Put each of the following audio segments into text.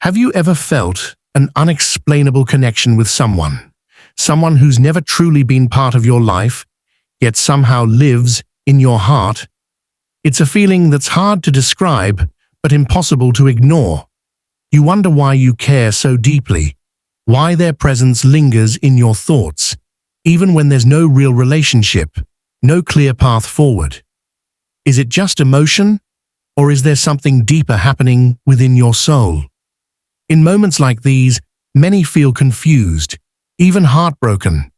Have you ever felt an unexplainable connection with someone? Someone who's never truly been part of your life, yet somehow lives in your heart? It's a feeling that's hard to describe, but impossible to ignore. You wonder why you care so deeply, why their presence lingers in your thoughts, even when there's no real relationship, no clear path forward. Is it just emotion, or is there something deeper happening within your soul? In moments like these, many feel confused, even heartbroken.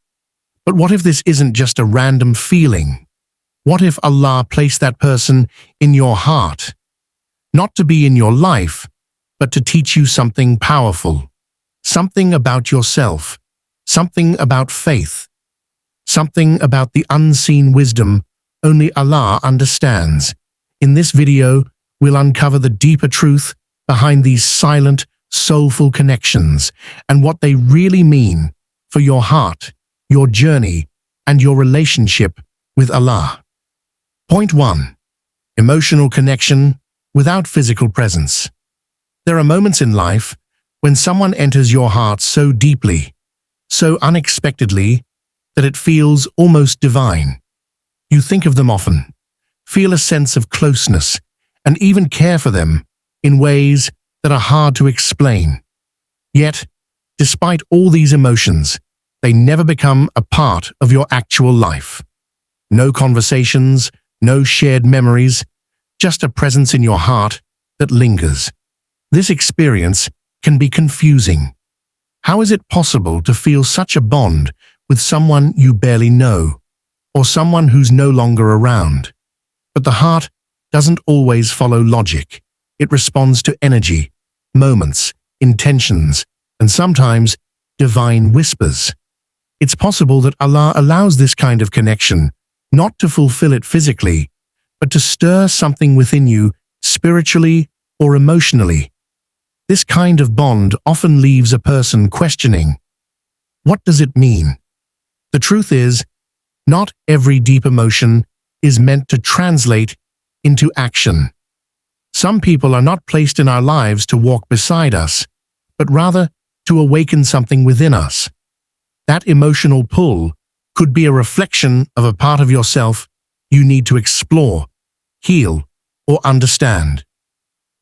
But what if this isn't just a random feeling? What if Allah placed that person in your heart? Not to be in your life, but to teach you something powerful. Something about yourself. Something about faith. Something about the unseen wisdom only Allah understands. In this video, we'll uncover the deeper truth behind these silent, soulful connections and what they really mean for your heart, your journey, and your relationship with Allah. Point 1. Emotional connection without physical presence. There are moments in life when someone enters your heart so deeply, so unexpectedly, that it feels almost divine. You think of them often, feel a sense of closeness, and even care for them in ways that are hard to explain. Yet, despite all these emotions, they never become a part of your actual life. No conversations, no shared memories, just a presence in your heart that lingers. This experience can be confusing. How is it possible to feel such a bond with someone you barely know, or someone who's no longer around? But the heart doesn't always follow logic. It responds to energy, moments, intentions, and sometimes divine whispers. It's possible that Allah allows this kind of connection not to fulfill it physically, but to stir something within you spiritually or emotionally. This kind of bond often leaves a person questioning, what does it mean? The truth is, not every deep emotion is meant to translate into action. Some people are not placed in our lives to walk beside us, but rather to awaken something within us. That emotional pull could be a reflection of a part of yourself you need to explore, heal, or understand.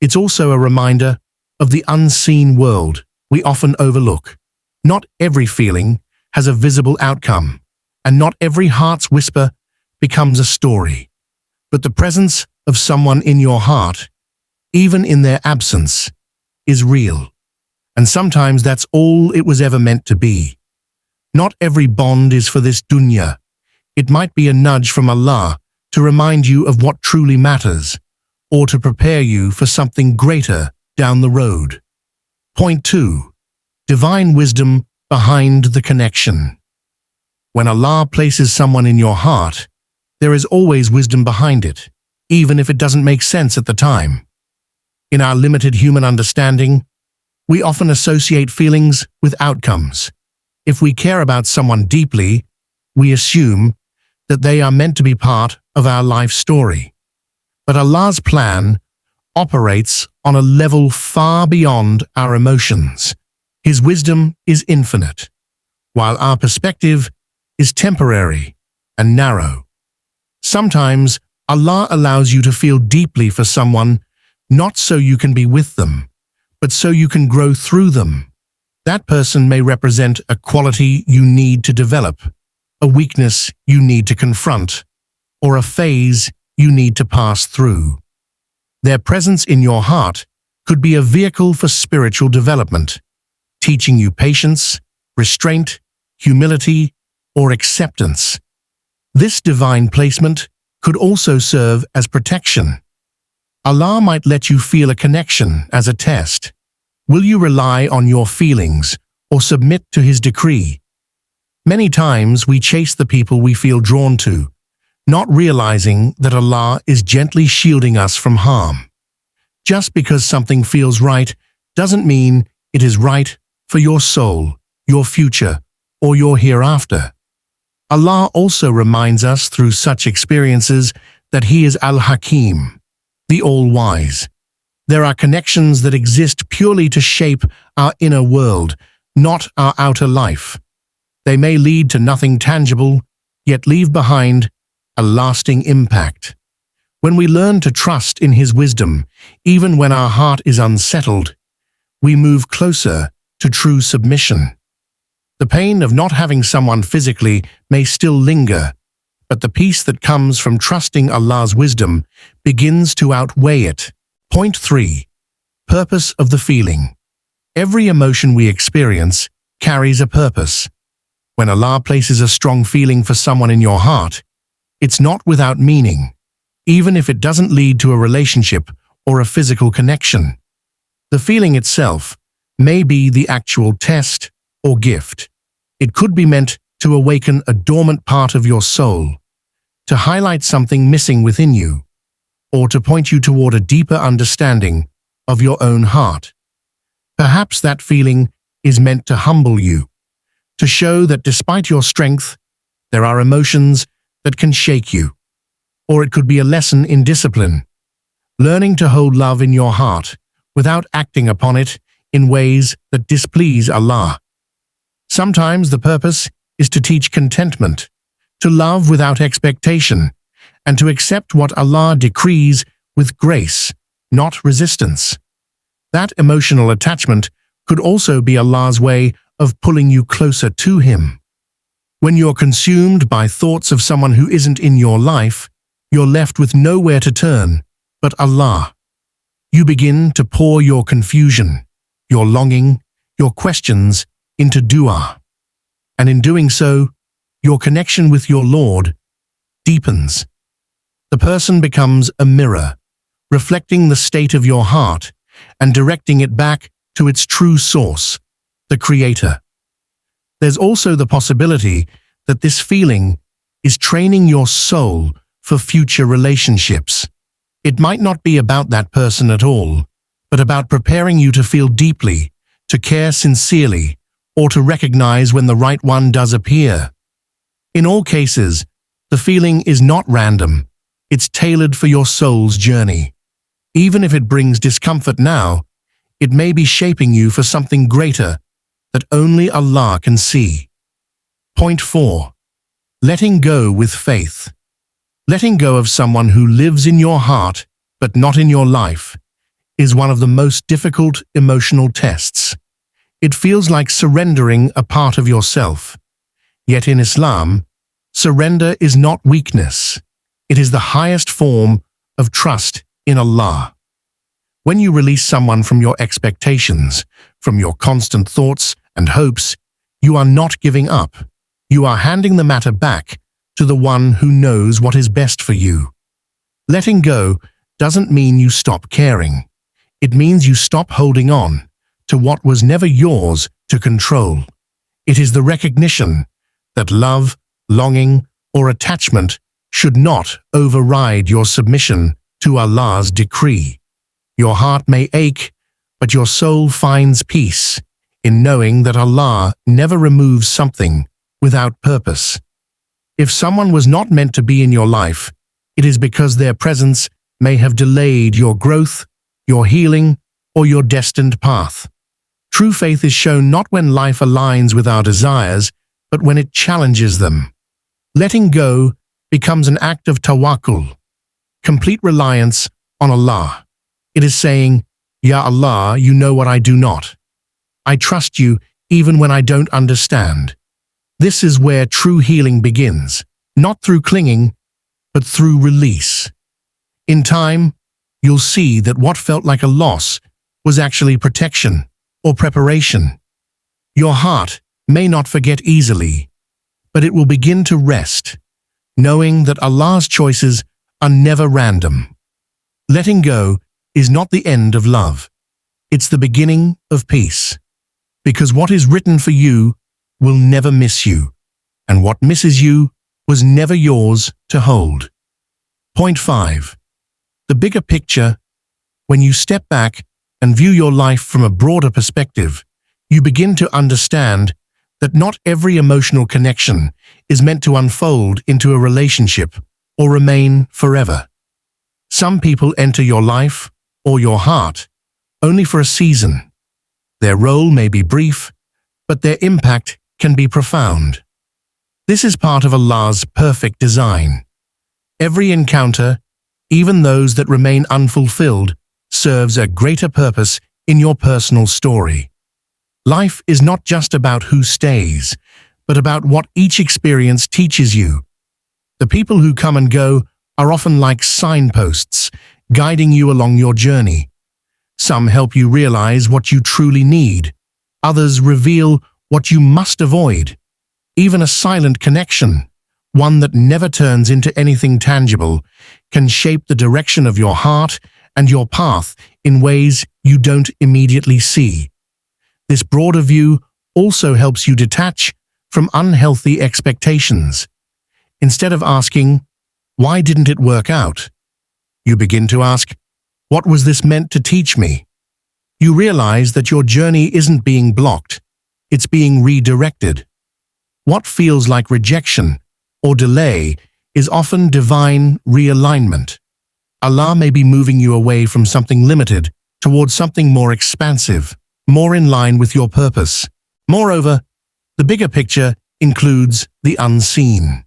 It's also a reminder of the unseen world we often overlook. Not every feeling has a visible outcome, and not every heart's whisper becomes a story. But the presence of someone in your heart, even in their absence, is real. And sometimes that's all it was ever meant to be. Not every bond is for this dunya. It might be a nudge from Allah to remind you of what truly matters, or to prepare you for something greater down the road. Point 2. Divine wisdom behind the connection. When Allah places someone in your heart, there is always wisdom behind it, even if it doesn't make sense at the time. In our limited human understanding, we often associate feelings with outcomes. If we care about someone deeply, we assume that they are meant to be part of our life story. But Allah's plan operates on a level far beyond our emotions. His wisdom is infinite, while our perspective is temporary and narrow. Sometimes Allah allows you to feel deeply for someone, not so you can be with them, but so you can grow through them. That person may represent a quality you need to develop, a weakness you need to confront, or a phase you need to pass through. Their presence in your heart could be a vehicle for spiritual development, teaching you patience, restraint, humility, or acceptance. This divine placement could also serve as protection. Allah might let you feel a connection as a test. Will you rely on your feelings or submit to His decree? Many times we chase the people we feel drawn to, not realizing that Allah is gently shielding us from harm. Just because something feels right doesn't mean it is right for your soul, your future, or your hereafter. Allah also reminds us through such experiences that He is Al-Hakim, the All-Wise. There are connections that exist purely to shape our inner world, not our outer life. They may lead to nothing tangible, yet leave behind a lasting impact. When we learn to trust in His wisdom, even when our heart is unsettled, we move closer to true submission. The pain of not having someone physically may still linger, but the peace that comes from trusting Allah's wisdom begins to outweigh it. Point 3. Purpose of the feeling. Every emotion we experience carries a purpose. When Allah places a strong feeling for someone in your heart, it's not without meaning, even if it doesn't lead to a relationship or a physical connection. The feeling itself may be the actual test or gift. It could be meant to awaken a dormant part of your soul, to highlight something missing within you, or to point you toward a deeper understanding of your own heart. Perhaps that feeling is meant to humble you, to show that despite your strength, there are emotions that can shake you. Or it could be a lesson in discipline, learning to hold love in your heart without acting upon it in ways that displease Allah. Sometimes the purpose is to teach contentment, to love without expectation, and to accept what Allah decrees with grace, not resistance. That emotional attachment could also be Allah's way of pulling you closer to Him. When you're consumed by thoughts of someone who isn't in your life, you're left with nowhere to turn but Allah. You begin to pour your confusion, your longing, your questions into dua. And in doing so, your connection with your Lord deepens. The person becomes a mirror, reflecting the state of your heart and directing it back to its true source, the Creator. There's also the possibility that this feeling is training your soul for future relationships. It might not be about that person at all, but about preparing you to feel deeply, to care sincerely, or to recognize when the right one does appear. In all cases, the feeling is not random. It's tailored for your soul's journey. Even if it brings discomfort now, it may be shaping you for something greater that only Allah can see. Point 4. Letting go with faith. Letting go of someone who lives in your heart but not in your life is one of the most difficult emotional tests. It feels like surrendering a part of yourself. Yet in Islam, surrender is not weakness. It is the highest form of trust in Allah. When you release someone from your expectations, from your constant thoughts and hopes, you are not giving up. You are handing the matter back to the one who knows what is best for you. Letting go doesn't mean you stop caring. It means you stop holding on to what was never yours to control. It is the recognition that love, longing, or attachment should not override your submission to Allah's decree. Your heart may ache, but your soul finds peace in knowing that Allah never removes something without purpose. If someone was not meant to be in your life, it is because their presence may have delayed your growth, your healing, or your destined path. True faith is shown not when life aligns with our desires, but when it challenges them. Letting go becomes an act of tawakkul, complete reliance on Allah. It is saying, Ya Allah, you know what I do not. I trust you even when I don't understand. This is where true healing begins, not through clinging, but through release. In time, you'll see that what felt like a loss was actually protection or preparation. Your heart may not forget easily, but it will begin to rest, knowing that Allah's choices are never random. Letting go is not the end of love. It's the beginning of peace. Because what is written for you will never miss you, and what misses you was never yours to hold. Point 5. The bigger picture. When you step back and view your life from a broader perspective, you begin to understand that not every emotional connection is meant to unfold into a relationship or remain forever. Some people enter your life, or your heart, only for a season. Their role may be brief, but their impact can be profound. This is part of Allah's perfect design. Every encounter, even those that remain unfulfilled, serves a greater purpose in your personal story. Life is not just about who stays, but about what each experience teaches you. The people who come and go are often like signposts, guiding you along your journey. Some help you realize what you truly need. Others reveal what you must avoid. Even a silent connection, one that never turns into anything tangible, can shape the direction of your heart and your path in ways you don't immediately see. This broader view also helps you detach from unhealthy expectations. Instead of asking, "Why didn't it work out?" you begin to ask, "What was this meant to teach me?" You realize that your journey isn't being blocked, it's being redirected. What feels like rejection or delay is often divine realignment. Allah may be moving you away from something limited towards something more expansive, more in line with your purpose. Moreover, the bigger picture includes the unseen.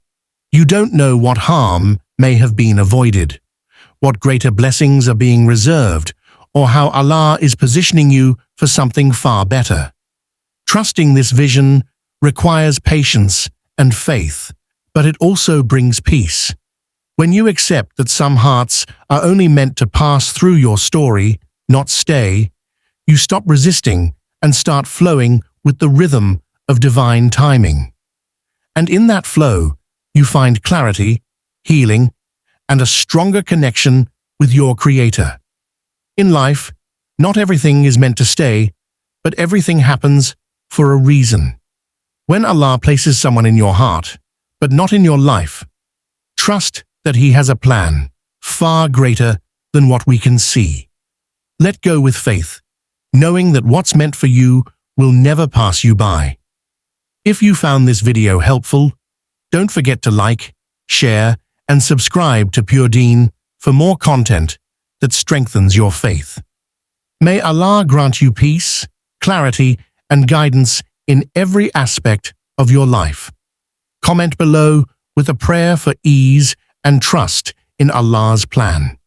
You don't know what harm may have been avoided, what greater blessings are being reserved, or how Allah is positioning you for something far better. Trusting this vision requires patience and faith, but it also brings peace. When you accept that some hearts are only meant to pass through your story, not stay, you stop resisting and start flowing with the rhythm of divine timing. And in that flow, you find clarity, healing, and a stronger connection with your Creator. In life, not everything is meant to stay, but everything happens for a reason. When Allah places someone in your heart, but not in your life, trust that He has a plan far greater than what we can see. Let go with faith, knowing that what's meant for you will never pass you by. If you found this video helpful, don't forget to like, share, and subscribe to Pure Deen for more content that strengthens your faith. May Allah grant you peace, clarity, and guidance in every aspect of your life. Comment below with a prayer for ease and trust in Allah's plan.